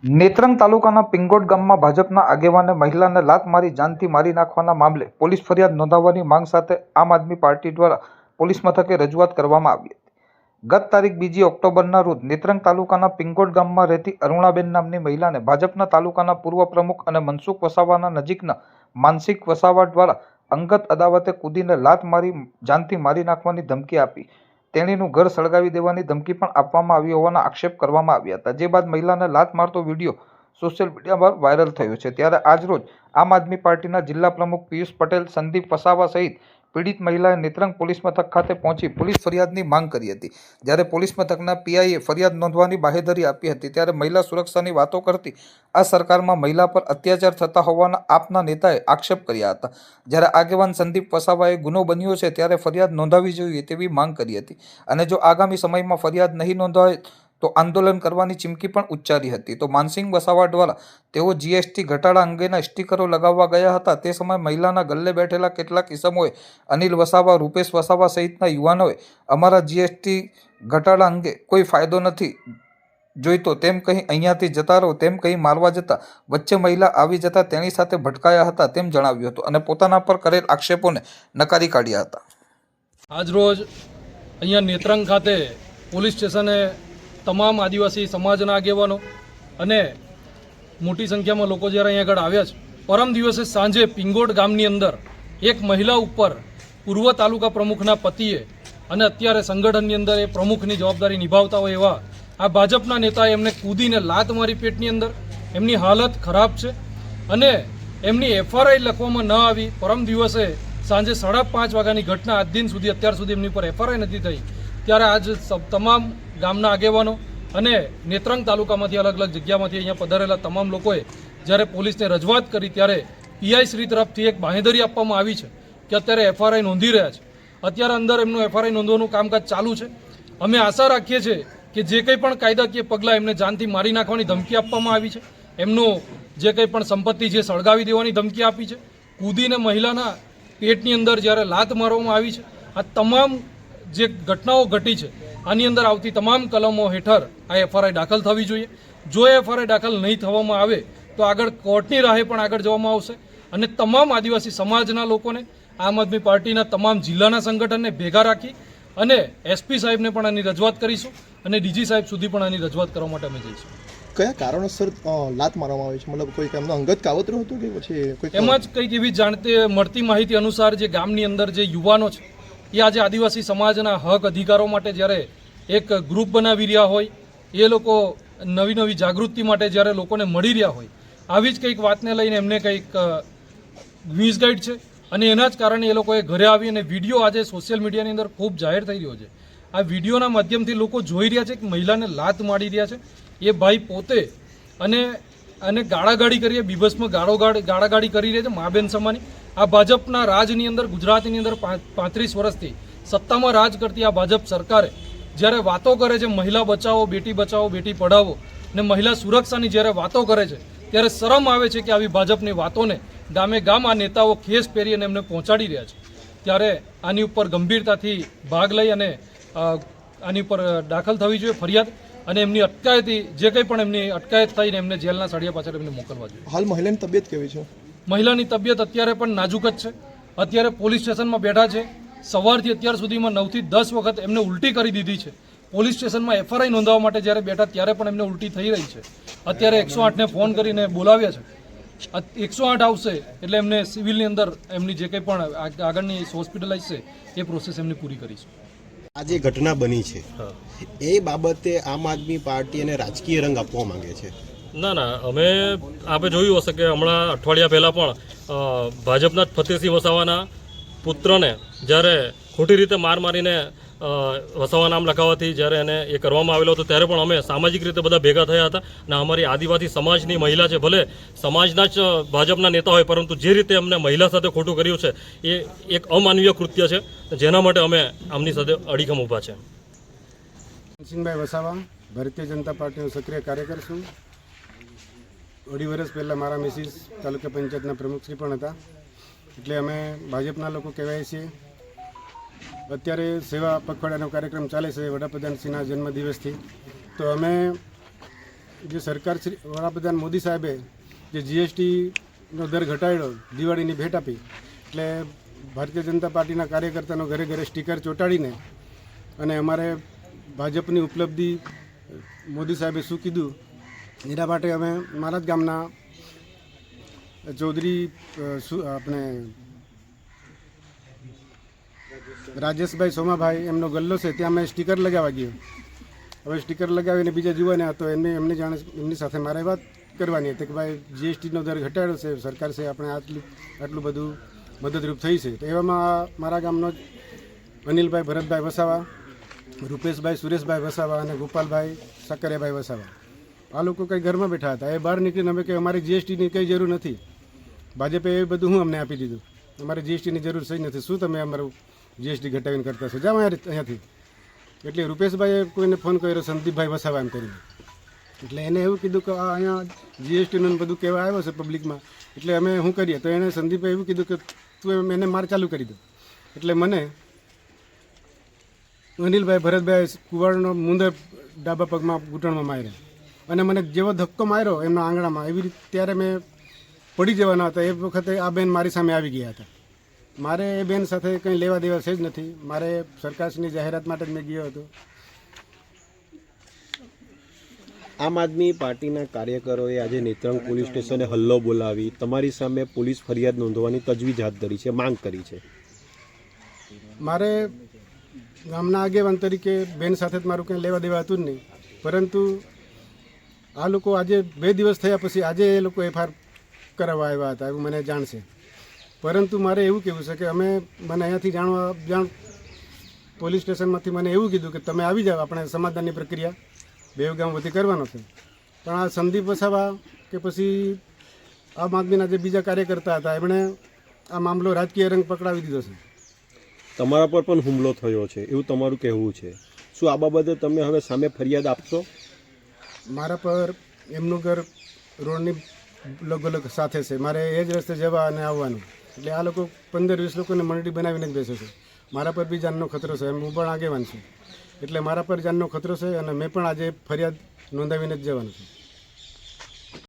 નેત્રંગ તાલુકાના પિંગોટ ગામમાં ભાજપના આગેવાને મહિલાને લાત મારી જાનથી મારી નાખવાના મામલે પોલીસ ફરિયાદ નોંધાવવાની માંગ સાથે આમ આદમી પાર્ટી દ્વારા પોલીસ મથકે રજૂઆત કરવામાં આવી હતી. ગત તારીખ 2 ઓક્ટોબરના રોજ નેત્રંગ તાલુકાના પિંગોટ ગામમાં રહેતી અરુણાબેન નામની મહિલાને ભાજપના તાલુકાના પૂર્વ પ્રમુખ અને મનસુખ વસાવાના નજીકના માનસિક વસાવા દ્વારા અંગત અદાવતે કૂદીને લાત મારી જાનથી મારી નાખવાની ધમકી આપી તેણીનું ઘર સળગાવી દેવાની ધમકી પણ આપવામાં આવી હોવાના આક્ષેપ કરવામાં આવ્યા હતા. જે બાદ મહિલાને લાત મારતો વિડીયો સોશિયલ મીડિયા પર વાયરલ થયો છે. ત્યારે આજરોજ આમ આદમી પાર્ટીના જિલ્લા પ્રમુખ પિયુષ પટેલ, સંદીપ વસાવા સહિત પીડિત મહિલાએ નેત્રંગ પોલીસ મથક ખાતે પહોંચી પોલીસ ફરિયાદની માંગ કરી હતી. જ્યારે પોલીસ મથકના પીઆઈએ ફરિયાદ નોંધવાની બાહેધરી આપી હતી ત્યારે મહિલા સુરક્ષાની વાતો કરતી આ સરકારમાં મહિલા પર અત્યાચાર થતા હોવાના આપના નેતાએ આક્ષેપ કર્યા હતા. જ્યારે આગેવાન સંદીપ વસાવાએ ગુનો બન્યો છે ત્યારે ફરિયાદ નોંધાવી જોઈએ તેવી માંગ કરી હતી અને જો આગામી સમયમાં ફરિયાદ નહીં નોંધાય તો આંદોલન કરવાની ચીમકી પણ ઉચ્ચારી હતી. તો માનસિંગ વસાવા દ્વારા તેઓ જીએસટી ઘટાડા અંગેના સ્ટીકરો લગાવવા ગયા હતા તે સમયે મહિલાના ગલ્લે બેઠેલા કેટલાક ઇસમોએ અનિલ વસાવા, રૂપેશ વસાવા સહિતના યુવાનોએ અમારા જીએસટી ઘટાડા અંગે કોઈ ફાયદો નથી જોઈતો તેમ કહી અહીંયાથી જતા રહો તેમ કહી મારવા જતા વચ્ચે મહિલા આવી જતા તેની સાથે ભટકાયા હતા તેમ જણાવ્યું હતું અને પોતાના પર કરેલ આક્ષેપોને નકારી કાઢ્યા હતા. આજરોજ અહીંયા નેત્રંગ ખાતે પોલીસ સ્ટેશને તમામ આદિવાસી સમાજના આગેવાનો અને મોટી સંખ્યામાં લોકો જ્યારે અહીંયા આગળ આવ્યા છે. પરમ દિવસે સાંજે પિંગોટ ગામની અંદર એક મહિલા ઉપર પૂર્વ તાલુકા પ્રમુખના પતિએ અને અત્યારે સંગઠનની અંદર એ પ્રમુખની જવાબદારી નિભાવતા હોય એવા આ ભાજપના નેતાએ એમને કૂદીને લાત મારી પેટની અંદર. એમની હાલત ખરાબ છે અને એમની એફઆરઆઈ લખવામાં ન આવી. પરમ દિવસે સાંજે 5:30 વાગ્યાની ઘટના આજ દિન સુધી અત્યાર સુધી એમની પર એફઆરઆઈ નથી થઈ. ત્યારે આજ તમામ ગામના આગેવાનો અને નેત્રંગ તાલુકામાંથી અલગ અલગ જગ્યામાંથી અહીંયા પધારેલા તમામ લોકોએ જ્યારે પોલીસને રજૂઆત કરી ત્યારે પીઆઈ શ્રી તરફથી એક બાંહેધરી આપવામાં આવી છે કે અત્યારે એફઆરઆઈ નોંધી રહ્યા છે. અત્યારે અંદર એમનું એફઆરઆઈ નોંધવાનું કામકાજ ચાલુ છે. અમે આશા રાખીએ છીએ કે જે કંઈ પણ કાયદાકીય પગલાં એમને જાનથી મારી નાખવાની ધમકી આપવામાં આવી છે, એમનું જે કંઈ પણ સંપત્તિ છે સળગાવી દેવાની ધમકી આપી છે, કૂદીને મહિલાના પેટની અંદર જ્યારે લાત મારવામાં આવી છે, આ તમામ જે ઘટનાઓ ઘટી છે આની અંદર આવતી તમામ કલમો હેઠળ આ એફઆરઆઈ દાખલ થવી જોઈએ. જો એફઆરઆઈ દાખલ નહીં થવામાં આવે તો આગળ કોર્ટની રાહે પણ આગળ જવામાં આવશે અને તમામ આદિવાસી સમાજના લોકોને, આમ આદમી પાર્ટીના તમામ જિલ્લાના સંગઠનને ભેગા રાખી અને એસપી સાહેબને પણ આની રજૂઆત કરીશું અને ડીજી સાહેબ સુધી પણ આની રજૂઆત કરવા માટે અમે જઈશું. કયા કારણોસર લાત મારવામાં આવી છે? મતલબ કોઈ એમનો અંગત કાવતરું હતું કે પછી કોઈ એમાં જ કંઈક એવી મળતી માહિતી અનુસાર જે ગામની અંદર જે યુવાનો છે એ આજે આદિવાસી સમાજના હક અધિકારો માટે જ્યારે એક ગ્રુપ બનાવી રહ્યા હોય, એ લોકો નવી નવી જાગૃતિ માટે જ્યારે લોકોને મળી રહ્યા હોય, આવી જ કંઈક વાતને લઈને એમને કંઈક મિસગાઈડ છે અને એના જ કારણે એ લોકોએ ઘરે આવી અને વિડીયો આજે સોશિયલ મીડિયાની અંદર ખૂબ જાહેર થઈ રહ્યો છે. આ વિડીયોના માધ્યમથી લોકો જોઈ રહ્યા છે કે મહિલાને લાત મારી રહ્યા છે. એ ભાઈ પોતે અને ગાળાગાળી કરીએ, બીભત્સમાં ગાળાગાળી કરી રહ્યા છે મા બેન સમાની. આ ભાજપના રાજની અંદર, ગુજરાતની અંદર 35 વર્ષથી સત્તામાં રાજ કરતી આ ભાજપ સરકારે જ્યારે વાતો કરે છે મહિલા બચાવો, બેટી પઢાવો અને મહિલા સુરક્ષાની જ્યારે વાતો કરે છે ત્યારે શરમ આવે છે કે આવી ભાજપની વાતોને ગામે ગામ આ નેતાઓ ખેસ પહેરી અને એમને પહોંચાડી રહ્યા છે. ત્યારે આની ઉપર ગંભીરતાથી ભાગ લઈ અને આની ઉપર દાખલ થવી જોઈએ ફરિયાદ અને એમની અટકાયતી જે કંઈ પણ એમની અટકાયત થઈને એમને જેલના સળિયા પાછળ એમને મોકલવા જોઈએ. હાલ મહિલાની તબિયત કેવી છે? મહિલાની તબિયત અત્યારે પણ નાજુક જ છે. અત્યારે પોલીસ સ્ટેશનમાં બેઠા છે. સવારથી અત્યાર સુધીમાં 9 થી 10 વખત એમને ઉલટી કરી દીધી છે. પોલીસ સ્ટેશનમાં એફઆરઆઈ નોંધાવવા માટે જ્યારે બેઠા ત્યારે પણ એમને ઉલટી થઈ રહી છે. અત્યારે 108ને ફોન કરીને બોલાવ્યા છે. 108 આવશે એટલે એમને સિવિલની અંદર એમની જે કંઈ પણ આગળની હોસ્પિટલાઇઝ છે એ પ્રોસેસ એમની પૂરી કરીશું. આ જે ઘટના બની છે એ બાબતે આમ આદમી પાર્ટી અને રાજકીય રંગ આપવા માંગે છે? ના, આપણે જોયું હશે કે હમણાં અઠવાડિયા પહેલાં પણ ભાજપના જ ફતેહસિંહ વસાવાના પુત્રને જ્યારે ખોટી રીતે મારીને વસાવા નામ લખાવવાથી જ્યારે એને એ કરવામાં આવેલો હતો ત્યારે પણ અમે સામાજિક રીતે બધા ભેગા થયા હતા અને અમારી આદિવાસી સમાજની મહિલા છે, ભલે સમાજના જ ભાજપના નેતા હોય પરંતુ જે રીતે અમને મહિલા સાથે ખોટું કર્યું છે એ એક અમાનવીય કૃત્ય છે, જેના માટે અમે આમની સાથે અડીખમ ઊભા છે. માનસિંગભાઈ વસાવા, ભારતીય જનતા પાર્ટીનો સક્રિય કાર્યકર છું. 2.5 વર્ષ પહેલાં મારા મિસિસ તાલુકા પંચાયતના પ્રમુખશ્રી પણ હતા. એટલે અમે ભાજપના લોકો કહેવાય છીએ. અત્યારે સેવા પખવાડિયાનો કાર્યક્રમ ચાલે છે વડાપ્રધાનશ્રીના જન્મદિવસથી. તો અમે જે સરકાર શ્રી વડાપ્રધાન મોદી સાહેબે જે જીએસટીનો દર ઘટાડ્યો, દિવાળીની ભેટ આપી, એટલે ભારતીય જનતા પાર્ટીના કાર્યકર્તાનો ઘરે ઘરે સ્ટીકર ચોંટાડીને અને અમારે ભાજપની ઉપલબ્ધિ મોદી સાહેબે શું કીધું એના માટે અમે મારા જ ગામના ચૌધરી આપણે રાજેશભાઈ સોમાભાઈ એમનો ગલ્લો છે ત્યાં અમે સ્ટીકર લગાવવા ગયો. હવે સ્ટીકર લગાવીને બીજા જોવાને હતો એમની સાથે મારે વાત કરવાની હતી કે ભાઈ જીએસટીનો દર ઘટાડ્યો છે સરકાર છે, આપણે આટલું બધું મદદરૂપ થઈ છે. તો એવામાં મારા ગામનો અનિલભાઈ ભરતભાઈ વસાવા, રૂપેશભાઈ સુરેશભાઈ વસાવા અને ગોપાલભાઈ સાકરિયાભાઈ વસાવા આ લોકો કંઈ ઘરમાં બેઠા હતા. એ બહાર નીકળીને અમે કે અમારી જીએસટીની કંઈ જરૂર નથી, ભાજપે એ બધું હું અમને આપી દીધું, અમારે જીએસટીની જરૂર થઈ નથી, શું તમે અમારું જીએસટી ઘટાડીને કરતા છો, જાઓ અહીંયાથી. એટલે રૂપેશભાઈએ કોઈને ફોન કર્યો, સંદીપભાઈ વસાવા એમ કરીને, એટલે એને એવું કીધું કે આ અહીંયા જીએસટીનું બધું કહેવા આવ્યો છે પબ્લિકમાં, એટલે અમે શું કરીએ. તો એને સંદીપે એવું કીધું કે તું એને માર ચાલુ કરી દો. એટલે મને અનિલભાઈ ભરતભાઈ કુવાડનો મુંદર ડાબા પગમાં ઘૂંટણમાં માર્યો અને મને જેવો ધક્કો માર્યો એમના આંગણામાં, એવી રીતે ત્યારે મેં પડી જવાના હતા. એ વખતે આ બેન મારી સામે આવી ગયા હતા. મારે એ બેન સાથે કંઈ લેવા દેવા છે જ નથી. મારે સરકારની જાહેરાત માટે જ મેં ગયો હતો. આમ આદમી પાર્ટીના કાર્યકરોએ આજે નેત્રંગ પોલીસ સ્ટેશને હલ્લો બોલાવી તમારી સામે પોલીસ ફરિયાદ નોંધવાની તજવીજ હાથ ધરી છે, માંગ કરી છે. મારે ગામના આગેવાન તરીકે બેન સાથે જ મારું કંઈ લેવા દેવા હતું જ નહીં, પરંતુ આ લોકો આજે 2 દિવસ થયા પછી આજે એ લોકો એફઆઈઆર કરાવવા આવ્યા હતા એવું મને જાણ છે. પરંતુ મારે એવું કહેવું છે કે મને અહીંયાથી પોલીસ સ્ટેશનમાંથી મને એવું કીધું કે તમે આવી જાઓ, આપણે સમાધાનની પ્રક્રિયા 2 ગામ વધી કરવાનો છે. પણ આ સંદીપ વસાવા કે પછી આમ આદમીના જે બીજા કાર્યકર્તા હતા એમણે આ મામલો રાજકીય રંગ પકડાવી દીધો છે. તમારા પર પણ હુમલો થયો છે એવું તમારું કહેવું છે. શું આ બાબતે તમે હવે સામે ફરિયાદ આપશો? મારા પર એમનું ઘર રોડની લગોલગ સાથે છે, મારે એ જ રસ્તે જવા અને આવવાનું, એટલે આ લોકો 15-20 લોકોને મંડળી બનાવીને જ બેસે છે. મારા પર બી જાનનો ખતરો છે, હું પણ આગેવાન છું, એટલે મારા પર જાનનો ખતરો છે અને મેં પણ આજે ફરિયાદ નોંધાવીને જ જવાનું છું.